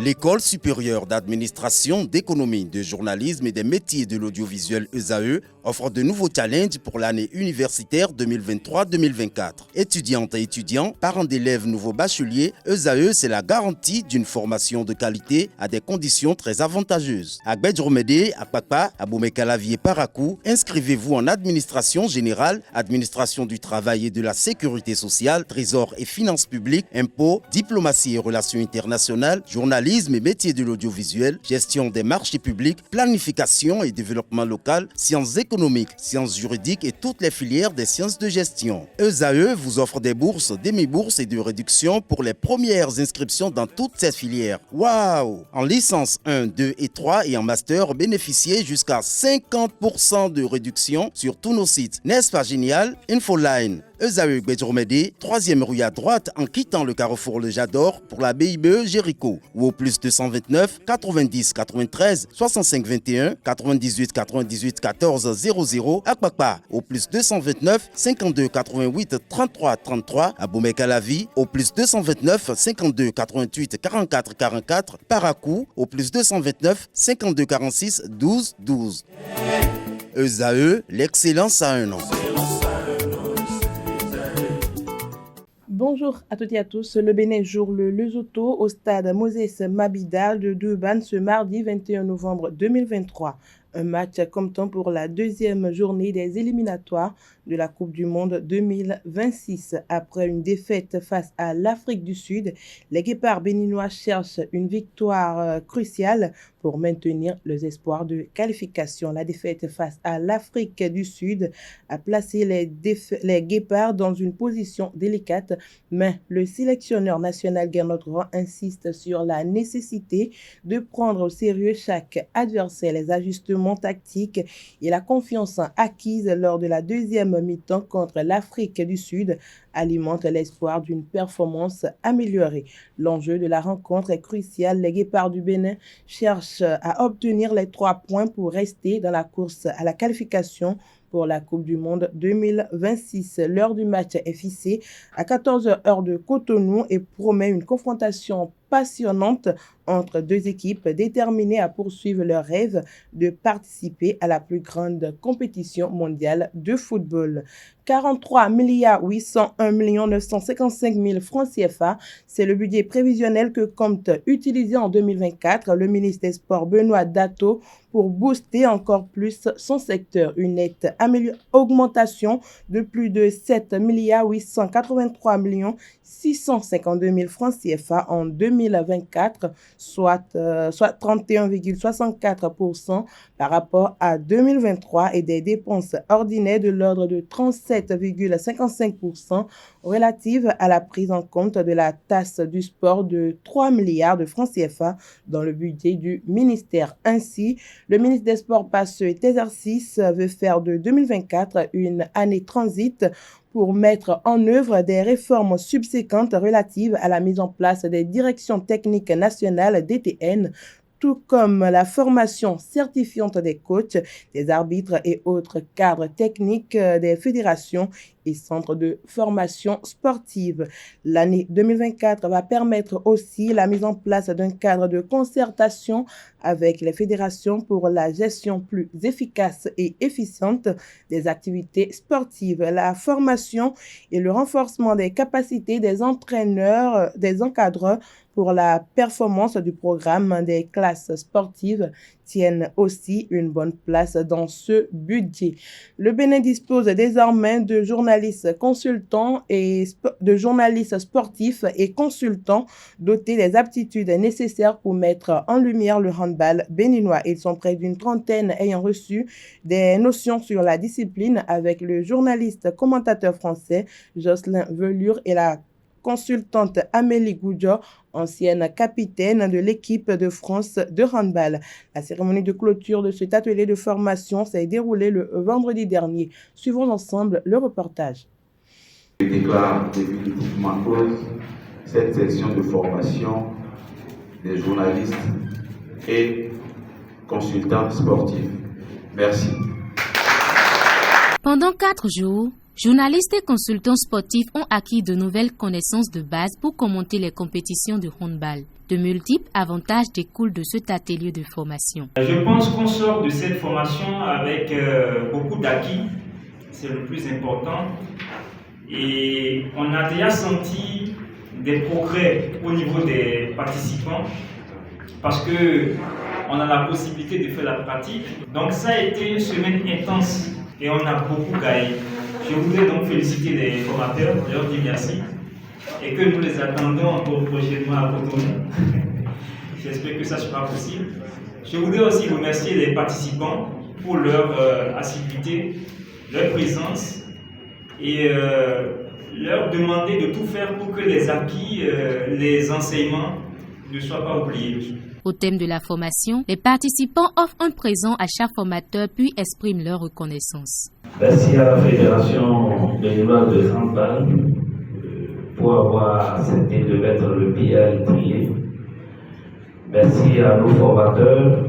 L'École supérieure d'administration, d'économie, de journalisme et des métiers de l'audiovisuel ESAE offre de nouveaux challenges pour l'année universitaire 2023-2024. Étudiantes et étudiants, parents d'élèves nouveaux bacheliers, ESAE, c'est la garantie d'une formation de qualité à des conditions très avantageuses. À Gbedjromede, à Papa, à Boumekalavi et Parakou, inscrivez-vous en administration générale, administration du travail et de la sécurité sociale, trésor et finances publiques, impôts, diplomatie et relations internationales, journalisme et métiers de l'audiovisuel, gestion des marchés publics, planification et développement local, sciences économiques, sciences juridiques et toutes les filières des sciences de gestion. ESAE vous offre des bourses, demi-bourses et de réductions pour les premières inscriptions dans toutes ces filières. Waouh! En licence 1, 2 et 3 et en master, bénéficiez jusqu'à 50% de réduction sur tous nos sites. N'est-ce pas génial? Infoline. ESAE Gbedjromede, 3e rue à droite en quittant le carrefour Le Jador pour la BIBE Jéricho ou au plus 229 90 93 65 21 98 98 14 00 à Kpakpa au plus 229 52 88 33 33 à Boumekalavi au plus 229 52 88 44 44 Parakou au plus 229 52 46 12 12. ESAE, l'excellence à un nom. Bonjour à toutes et à tous. Le Bénin joue le Lesotho au stade Moses Mabida de Durban ce mardi 21 novembre 2023. Un match comptant pour la deuxième journée des éliminatoires de la Coupe du Monde 2026. Après une défaite face à l'Afrique du Sud, les Guépards béninois cherchent une victoire cruciale pour maintenir les espoirs de qualification. La défaite face à l'Afrique du Sud a placé les Guépards dans une position délicate, mais le sélectionneur national Gernot Rohr insiste sur la nécessité de prendre au sérieux chaque adversaire. Les ajustements tactiques et la confiance acquise lors de la deuxième mi-temps contre l'Afrique du Sud alimente l'espoir d'une performance améliorée. L'enjeu de la rencontre est crucial. Les Guépards du Bénin cherchent à obtenir les 3 points pour rester dans la course à la qualification pour la Coupe du Monde 2026. L'heure du match est fixée à 14h heure de Cotonou et promet une confrontation passionnante entre deux équipes déterminées à poursuivre leur rêve de participer à la plus grande compétition mondiale de football. 43 801 955 000 francs CFA, c'est le budget prévisionnel que compte utiliser en 2024 le ministre des Sports Benoît Dato pour booster encore plus son secteur. Une nette augmentation de plus de 7 883 652 000 francs CFA en 2024, soit 31,64% par rapport à 2023 et des dépenses ordinaires de l'ordre de 37,55% relatives à la prise en compte de la taxe du sport de 3 milliards de francs CFA dans le budget du ministère. Ainsi, le ministre des Sports passe cet exercice veut faire de 2024 une année transit pour mettre en œuvre des réformes subséquentes relatives à la mise en place des directions techniques nationales DTN, tout comme la formation certifiante des coachs, des arbitres et autres cadres techniques des fédérations et centres de formation sportive. L'année 2024 va permettre aussi la mise en place d'un cadre de concertation avec les fédérations pour la gestion plus efficace et efficiente des activités sportives, la formation et le renforcement des capacités des entraîneurs, des encadreurs pour la performance du programme des classes sportives tiennent aussi une bonne place dans ce budget. Le Bénin dispose désormais de journalistes consultants et de journalistes sportifs et consultants dotés des aptitudes nécessaires pour mettre en lumière le handball béninois. Ils sont près d'une trentaine ayant reçu des notions sur la discipline avec le journaliste commentateur français Jocelyn Velure et la consultante Amélie Goudjo, ancienne capitaine de l'équipe de France de handball. La cérémonie de clôture de cet atelier de formation s'est déroulée le vendredi dernier. Suivons ensemble le reportage. Je déclare définitivement en cause cette session de formation des journalistes et consultants sportifs. Merci. Pendant 4 jours, Journalistes et consultants sportifs ont acquis de nouvelles connaissances de base pour commenter les compétitions de handball. De multiples avantages découlent de cet atelier de formation. Je pense qu'on sort de cette formation avec beaucoup d'acquis, c'est le plus important. Et on a déjà senti des progrès au niveau des participants parce qu'on a la possibilité de faire la pratique. Donc ça a été une semaine intense et on a beaucoup gagné. Je voudrais donc féliciter les formateurs, leur dire merci et que nous les attendons encore prochainement à Cotonou. J'espère que ça sera possible. Je voudrais aussi remercier les participants pour leur assiduité, leur présence et leur demander de tout faire pour que les acquis, les enseignements ne soient pas oubliés. Au thème de la formation, les participants offrent un présent à chaque formateur puis expriment leur reconnaissance. Merci à la Fédération béninoise de handball pour avoir accepté de mettre le pied à l'étrier. Merci à nos formateurs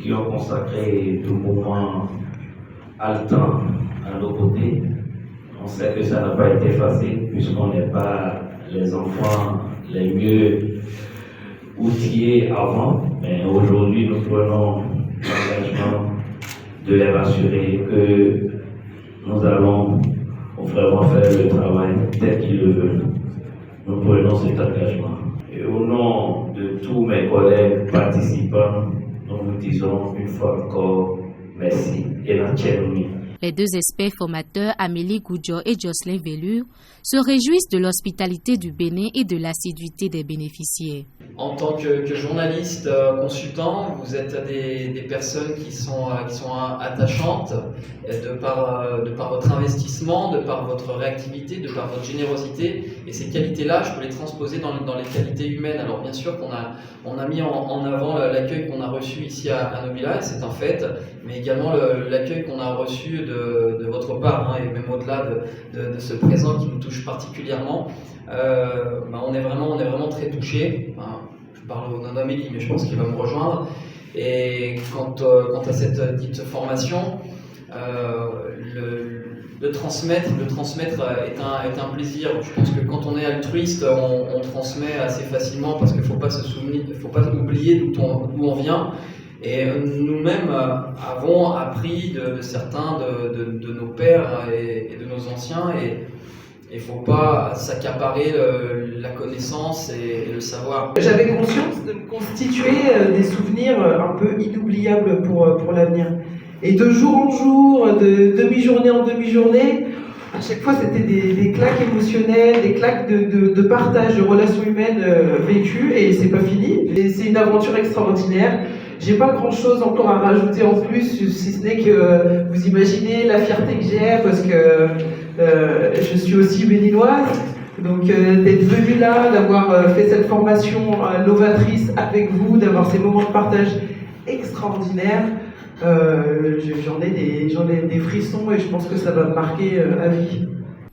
qui ont consacré de moments haletants à nos côtés. On sait que ça n'a pas été facile puisqu'on n'est pas les enfants les mieux outillés avant, mais aujourd'hui nous prenons l'engagement de les rassurer que nous allons vraiment faire le travail tel qu'ils le veulent. Nous prenons cet engagement. Et au nom de tous mes collègues participants, nous vous disons une fois encore merci et la tchénomie. Les deux experts formateurs, Amélie Goudjo et Jocelyn Vellure, se réjouissent de l'hospitalité du Bénin et de l'assiduité des bénéficiaires. En tant que journaliste consultant, vous êtes des personnes qui sont attachantes de par votre investissement, de par votre réactivité, de par votre générosité. Et ces qualités-là, je peux les transposer dans les qualités humaines. Alors bien sûr qu'on a mis en avant l'accueil qu'on a reçu ici à Nobila, c'est un fait, mais également l'accueil qu'on a reçu de votre part, et même au-delà de ce présent qui nous touche particulièrement. On est vraiment très touchés. Je parle au nom d'Amélie, mais je pense qu'il va me rejoindre. Et quant à cette dite formation, le transmettre est un plaisir. Je pense que quand on est altruiste, on transmet assez facilement parce qu'il ne faut pas oublier d'où on vient. Et nous-mêmes avons appris de certains de nos pères et de nos anciens. Et il ne faut pas s'accaparer la connaissance et le savoir. J'avais conscience de me constituer des souvenirs un peu inoubliables pour l'avenir. Et de jour en jour, de demi-journée en demi-journée, à chaque fois c'était des claques émotionnelles, des claques de partage, de relations humaines vécues, et c'est pas fini. Et c'est une aventure extraordinaire. J'ai pas grand chose encore à rajouter en plus, si ce n'est que vous imaginez la fierté que j'ai parce que je suis aussi béninoise. Donc d'être venue là, d'avoir fait cette formation novatrice avec vous, d'avoir ces moments de partage extraordinaires, j'en ai des frissons et je pense que ça va me marquer à vie.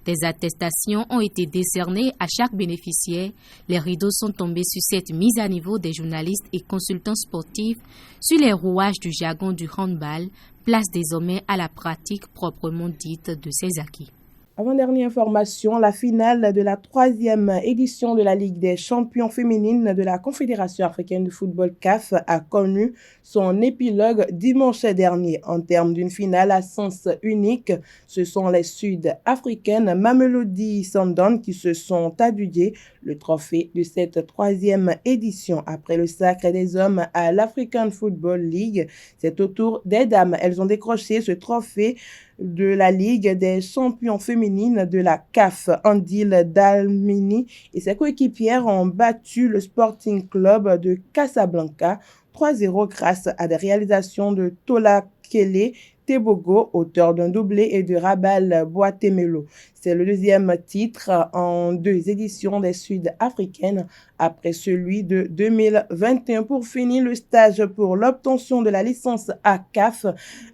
Des attestations ont été décernées à chaque bénéficiaire. Les rideaux sont tombés sur cette mise à niveau des journalistes et consultants sportifs sur les rouages du jargon du handball, place désormais à la pratique proprement dite de ces acquis. Avant-dernière information, la finale de la 3e édition de la Ligue des champions féminines de la Confédération africaine de football CAF a connu son épilogue dimanche dernier. En termes d'une finale à sens unique, ce sont les Sud-Africaines Mamelodi Sundowns qui se sont adjugées le trophée de cette 3e édition. Après le sacre des hommes à l'African Football League, c'est au tour des dames. Elles ont décroché ce trophée de la Ligue des champions féminines de la CAF. Andile Dalmini et ses coéquipières ont battu le Sporting Club de Casablanca 3-0 grâce à des réalisations de Tola Kele Tebogo, auteur d'un doublé, et de Rabal Boatemelo. C'est le deuxième titre en 2 éditions des Sud-Africaines après celui de 2021. Pour finir, le stage pour l'obtention de la licence ACAF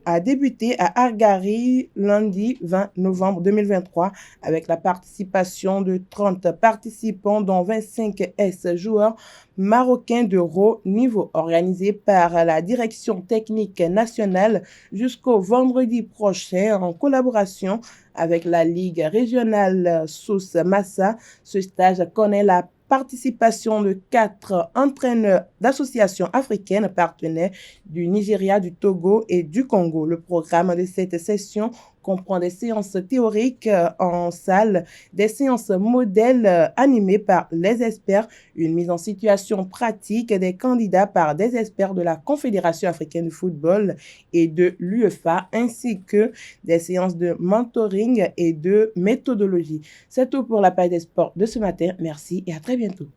a débuté à Argari lundi 20 novembre 2023 avec la participation de 30 participants dont 25 joueurs marocains de haut niveau, organisé par la Direction technique nationale jusqu'au vendredi prochain en collaboration avec la Ligue régionale Souss Massa. Ce stage connaît la participation de 4 entraîneurs d'associations africaines partenaires du Nigeria, du Togo et du Congo. Le programme de cette session comprend des séances théoriques en salle, des séances modèles animées par les experts, une mise en situation pratique des candidats par des experts de la Confédération africaine de football et de l'UEFA, ainsi que des séances de mentoring et de méthodologie. C'est tout pour la page des sports de ce matin. Merci et à très bientôt.